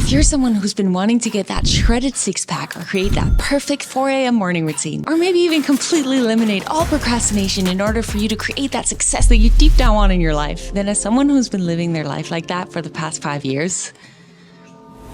If you're someone who's been wanting to get that shredded six-pack or create that perfect 4 a.m. morning routine, or maybe even completely eliminate all procrastination in order for you to create that success that you deep down want in your life, then as someone who's been living their life like that for the past 5 years,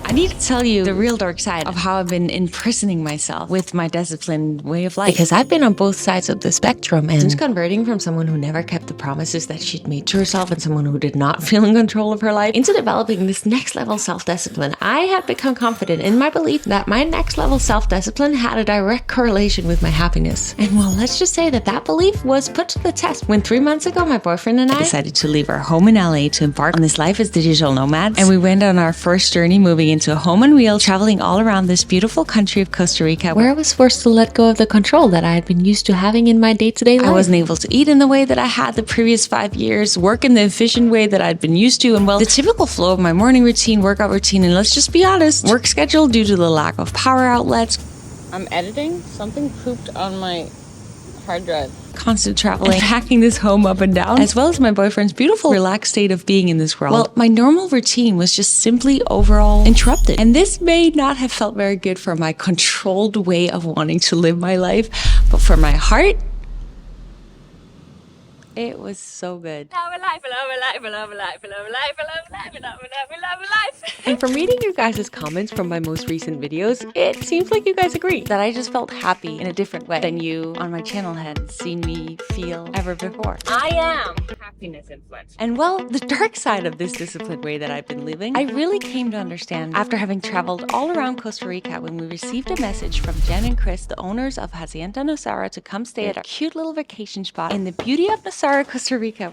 I need to tell you the real dark side of how I've been imprisoning myself with my disciplined way of life. Because I've been on both sides of the spectrum, and since converting from someone who never kept the promises that she'd made to herself and someone who did not feel in control of her life, into developing this next level self-discipline, I have become confident in my belief that my next level self-discipline had a direct correlation with my happiness. And well, let's just say that that belief was put to the test when 3 months ago, my boyfriend and I decided to leave our home in LA to embark on this life as digital nomads. And we went on our first journey moving into a home on wheels, traveling all around this beautiful country of Costa Rica, where I was forced to let go of the control that I had been used to having in my day-to-day life. I wasn't able to eat in the way that I had the previous 5 years, work in the efficient way that I'd been used to, and well, the typical flow of my morning routine, workout routine, and let's just be honest, work schedule due to the lack of power outlets. I'm editing. Something pooped on my hard drive. Constant traveling, and packing this home up and down, as well as my boyfriend's beautiful, relaxed state of being in this world. Well, my normal routine was just simply overall interrupted. And this may not have felt very good for my controlled way of wanting to live my life, but for my heart, it was so good. Love a life, love a life, love a life, love a life, love a life, love a life, love a life. And from reading your guys' comments from my most recent videos, it seems like you guys agree that I just felt happy in a different way than you on my channel had seen me feel ever before. I am happiness influencer. And well, the dark side of this disciplined way that I've been living, I really came to understand after having traveled all around Costa Rica when we received a message from Jen and Chris, the owners of Hacienda Nosara, to come stay at our cute little vacation spot in the beauty of Nosara, Costa Rica.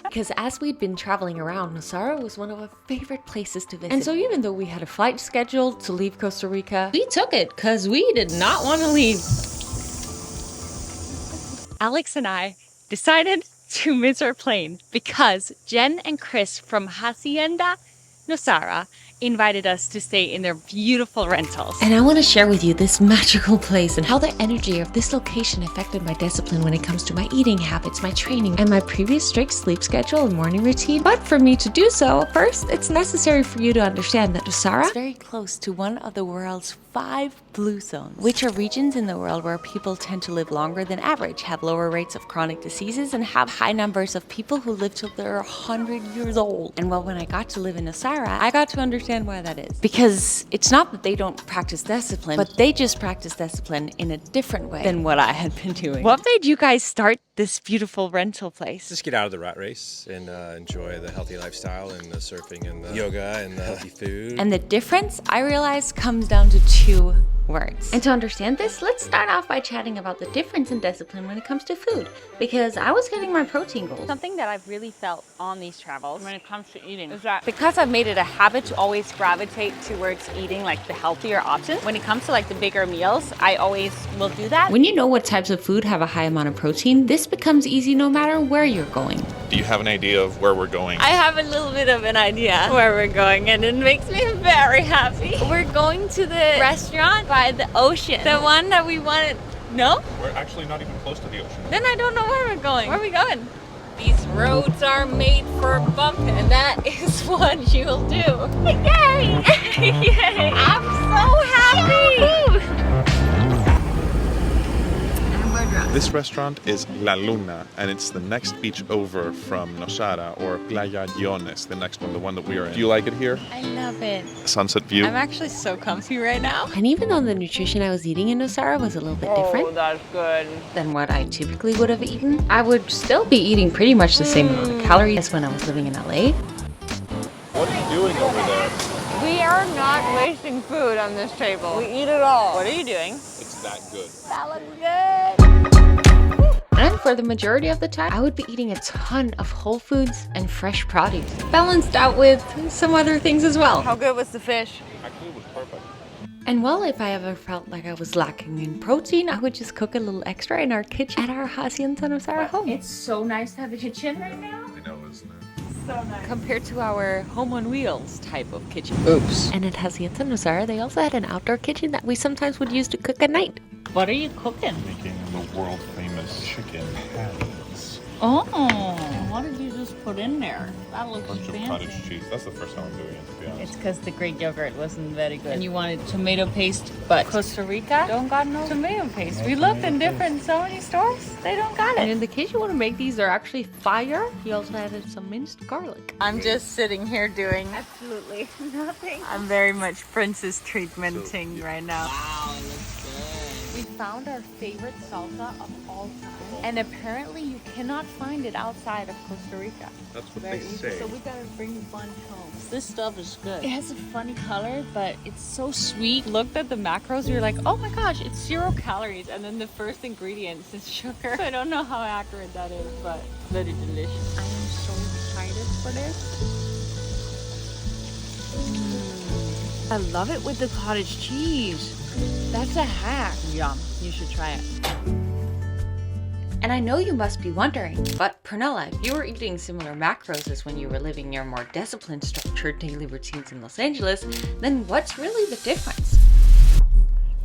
Because as we'd been traveling around, Nosara was one of our favorite places to visit. And so even though we had a flight scheduled to leave Costa Rica, we took it because we did not want to leave. Alex and I decided to miss our plane because Jen and Chris from Hacienda Nosara invited us to stay in their beautiful rentals. And I want to share with you this magical place and how the energy of this location affected my discipline when it comes to my eating habits, my training, and my previous strict sleep schedule and morning routine. But for me to do so, first, it's necessary for you to understand that Nosara is very close to one of the world's 5 blue zones, which are regions in the world where people tend to live longer than average, have lower rates of chronic diseases, and have high numbers of people who live till they're 100 years old. And well, when I got to live in Nosara, I got to understand why that is. Because it's not that they don't practice discipline, but they just practice discipline in a different way than what I had been doing. What made you guys start this beautiful rental place? Just get out of the rat race and enjoy the healthy lifestyle and the surfing and the yoga and the healthy food. And the difference, I realized, comes down to 2 words. And to understand this, let's start off by chatting about the difference in discipline when it comes to food. Because I was hitting my protein goals. Something that I've really felt on these travels when it comes to eating is that because I've made it a habit to always gravitate towards eating like the healthier options, when it comes to like the bigger meals, I always will do that. When you know what types of food have a high amount of protein, this becomes easy no matter where you're going. Do you have an idea of where we're going? I have a little bit of an idea where we're going, and it makes me very happy. We're going to the restaurant by the ocean. The one that we wanted. No? We're actually not even close to the ocean. Then I don't know where we're going. Where are we going? These roads are made for bumping, and that is what you'll do. Yay! Yay! I'm so happy! This restaurant is La Luna, and it's the next beach over from Nosara, or Playa Diones, the next one, the one that we are in. Do you like it here? I love it. Sunset view. I'm actually so comfy right now. And even though the nutrition I was eating in Nosara was a little bit different that's good. than what I typically would have eaten, I would still be eating pretty much the same amount of calories as when I was living in LA. What are you doing over there? We are not wasting food on this table. We eat it all. What are you doing? It's that good. That looks good. And for the majority of the time, I would be eating a ton of whole foods and fresh produce, balanced out with some other things as well. How good was the fish? Actually, it was perfect. And well, if I ever felt like I was lacking in protein, I would just cook a little extra in our kitchen at our Hacienda Nosara home. It's so nice to have a kitchen right now. I know, isn't it? So nice. Compared to our home on wheels type of kitchen. Oops. And at Hacienda Nosara, they also had an outdoor kitchen that we sometimes would use to cook at night. What are you cooking? Making the world famous chicken patties. Oh, what did you just put in there? That looks Bunch of fancy. cottage cheese. That's the first time I'm doing it, to be honest. It's because the Greek yogurt wasn't very good. And you wanted tomato paste, but Costa Rica don't got no tomato paste. We looked in so many stores, they don't got it. And in the case you want to make these, they're actually fire. He also added some minced garlic. I'm just sitting here doing absolutely nothing. I'm very much princess treatmenting right now. Wow, it looks good. We found our favorite salsa of all time. And apparently you cannot find it outside of Costa Rica. That's what Very they easy. say. So we gotta bring a bunch home. This stuff is good. It has a funny color, but it's so sweet. Looked at the macros, you're like, oh my gosh, it's 0 calories. And then the first ingredients is sugar. I don't know how accurate that is, but very delicious. I am so excited for this. I love it with the cottage cheese. That's a hack. Yum, you should try it. And I know you must be wondering, but Prunella, if you were eating similar macros as when you were living your more disciplined, structured daily routines in Los Angeles, then what's really the difference?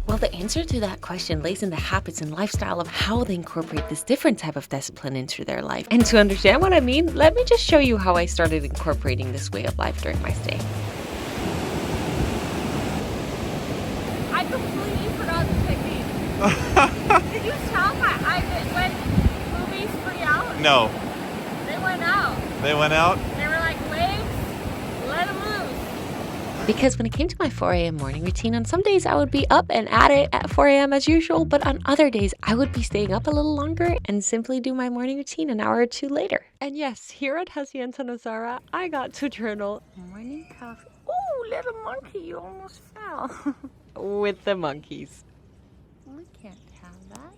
Well, the answer to that question lays in the habits and lifestyle of how they incorporate this different type of discipline into their life. And to understand what I mean, let me just show you how I started incorporating this way of life during my stay. I completely forgot the technique. Did you tell when movies free out? No. They went out. They went out? They were like, waves, let them loose. Because when it came to my 4 a.m. morning routine, on some days I would be up and at it at 4 a.m. as usual, but on other days I would be staying up a little longer and simply do my morning routine an hour or two later. And yes, here at Hacienda Nosara, I got to journal morning coffee. Oh, little monkey, you almost fell. With the monkeys. We can't have that.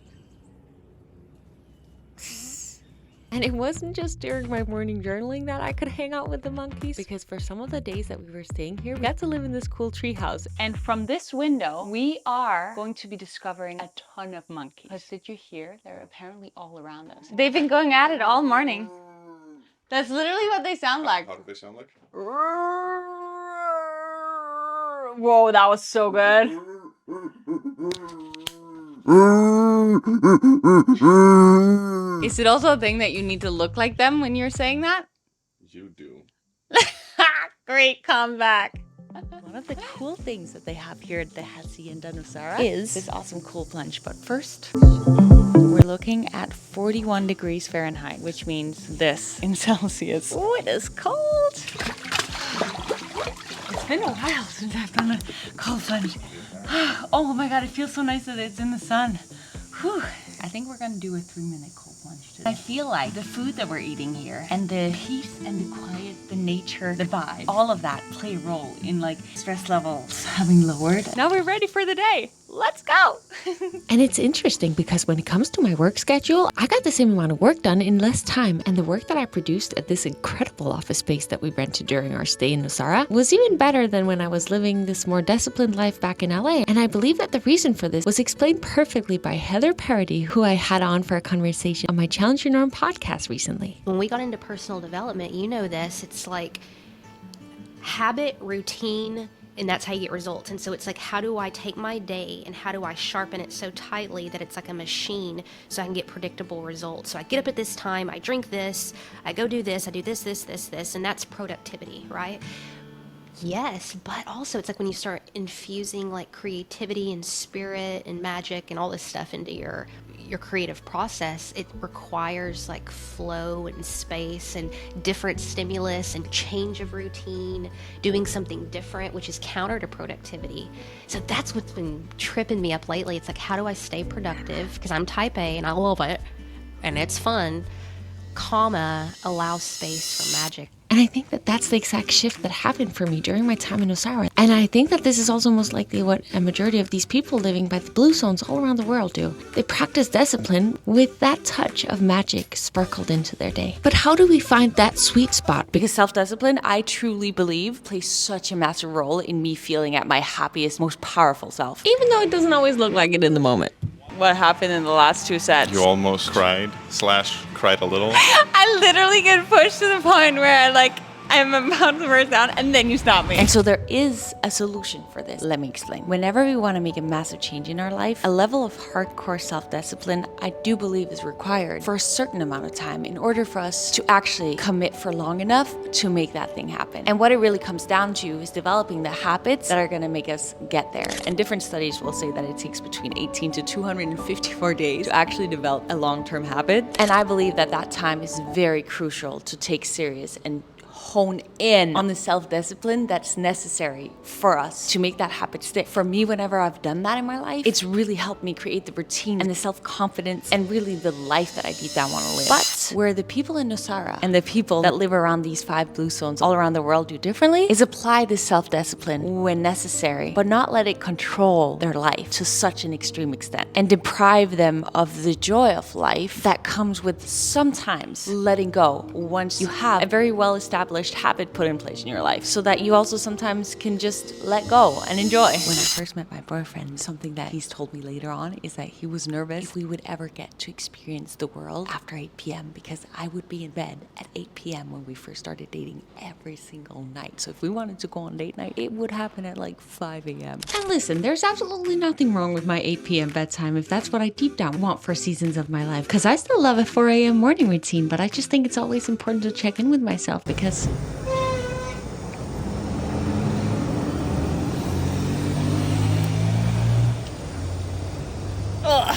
And it wasn't just during my morning journaling that I could hang out with the monkeys, because for some of the days that we were staying here, we got to live in this cool tree house. And from this window, we are going to be discovering a ton of monkeys. Because did you hear? They're apparently all around us. They've been going at it all morning. That's literally what they sound like. How do they sound like? Whoa, that was so good. Is it also a thing that you need to look like them when you're saying that? You do. Great comeback. One of the cool things that they have here at the Hacienda Nosara Is this awesome cool plunge. But first, we're looking at 41 degrees Fahrenheit, which means this in Celsius. Oh, it is cold. It's been a while since I've done a cold plunge. Oh my God, it feels so nice that it's in the sun. Whew. I think we're gonna do a 3-minute cold plunge today. I feel like the food that we're eating here and the heat and the quiet, the nature, the vibe, all of that play a role in like stress levels having lowered. Now we're ready for the day. Let's go. And it's interesting because when it comes to my work schedule, I got the same amount of work done in less time. And the work that I produced at this incredible office space that we rented during our stay in Nosara was even better than when I was living this more disciplined life back in LA. And I believe that the reason for this was explained perfectly by Heather Parody, who I had on for a conversation on my Challenge Your Norm podcast recently. When we got into personal development, you know this, it's like habit, routine, and that's how you get results. And so it's like, how do I take my day and how do I sharpen it so tightly that it's like a machine so I can get predictable results? So I get up at this time, I drink this, I go do this, I do this, and that's productivity, right? Yes, but also it's like when you start infusing like creativity and spirit and magic and all this stuff into your creative process, it requires like flow and space and different stimulus and change of routine, doing something different, which is counter to productivity. So that's what's been tripping me up lately. It's like, how do I stay productive? Because I'm type A and I love it and it's fun, allow space for magic. And I think that that's the exact shift that happened for me during my time in Nosara. And I think that this is also most likely what a majority of these people living by the blue zones all around the world do. They practice discipline with that touch of magic sparkled into their day. But how do we find that sweet spot? Because self-discipline, I truly believe, plays such a massive role in me feeling at my happiest, most powerful self. Even though it doesn't always look like it in the moment. What happened in the last 2 sets? You almost cried a little. I literally get pushed to the point where I'm about to burst down and then you stop me. And so there is a solution for this. Let me explain. Whenever we want to make a massive change in our life, a level of hardcore self-discipline, I do believe, is required for a certain amount of time in order for us to actually commit for long enough to make that thing happen. And what it really comes down to is developing the habits that are going to make us get there. And different studies will say that it takes between 18 to 254 days to actually develop a long-term habit. And I believe that that time is very crucial to take serious and hone in on the self-discipline that's necessary for us to make that habit stick. For me, whenever I've done that in my life, it's really helped me create the routine and the self-confidence and really the life that I deep down want to live. But where the people in Nosara and the people that live around these 5 blue zones all around the world do differently is apply this self-discipline when necessary, but not let it control their life to such an extreme extent and deprive them of the joy of life that comes with sometimes letting go once you have a very well-established habit put in place in your life, so that you also sometimes can just let go and enjoy. When I first met my boyfriend, something that he's told me later on is that he was nervous if we would ever get to experience the world after 8 p.m. because I would be in bed at 8 p.m. when we first started dating every single night. So if we wanted to go on date night, it would happen at like 5 a.m. And listen, there's absolutely nothing wrong with my 8 p.m. bedtime if that's what I deep down want for seasons of my life. Because I still love a 4 a.m. morning routine, but I just think it's always important to check in with myself because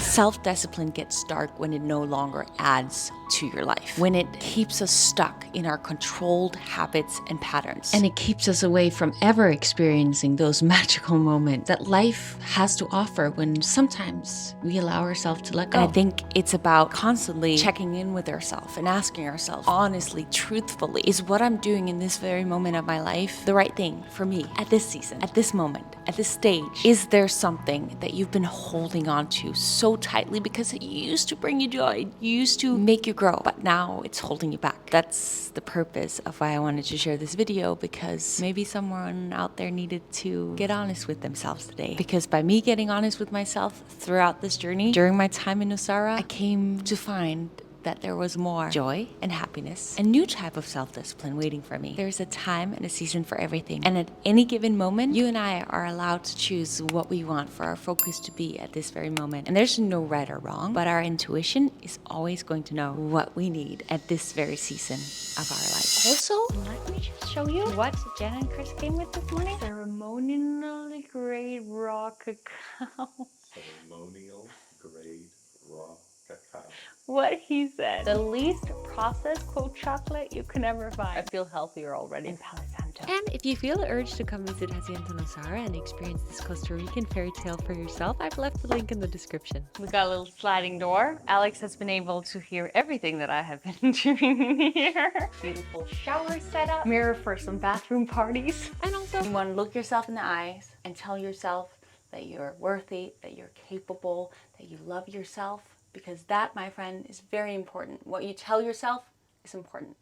self-discipline gets dark when it no longer adds to your life, when it keeps us stuck in our controlled habits and patterns. and it keeps us away from ever experiencing those magical moments that life has to offer when sometimes we allow ourselves to let go. And I think it's about constantly checking in with ourselves and asking ourselves honestly, truthfully, is what I'm doing in this very moment of my life the right thing for me at this season, at this moment, at this stage? Is there something that you've been holding on to so tightly because it used to bring you joy, it used to make you grow, but now it's holding you back? That's the purpose of why I wanted to share this video, because maybe someone out there needed to get honest with themselves today. Because by me getting honest with myself throughout this journey, during my time in Nosara, I came to find that there was more joy and happiness, a new type of self-discipline waiting for me. There's a time and a season for everything. And at any given moment, you and I are allowed to choose what we want for our focus to be at this very moment. And there's no right or wrong, but our intuition is always going to know what we need at this very season of our life. Also, let me just show you what Jen and Chris came with this morning. Ceremonially grade raw cacao. Ceremonial grade raw cacao. What he said. The least processed quote chocolate you can ever find. I feel healthier already in Palo Santo. And if you feel the urge to come visit Hacienda Nosara and experience this Costa Rican fairy tale for yourself, I've left the link in the description. We got a little sliding door. Alex has been able to hear everything that I have been doing here. Beautiful shower setup. Mirror for some bathroom parties. And also, You want to look yourself in the eyes and tell yourself that you're worthy, that you're capable, that you love yourself. Because that, my friend, is very important. What you tell yourself is important.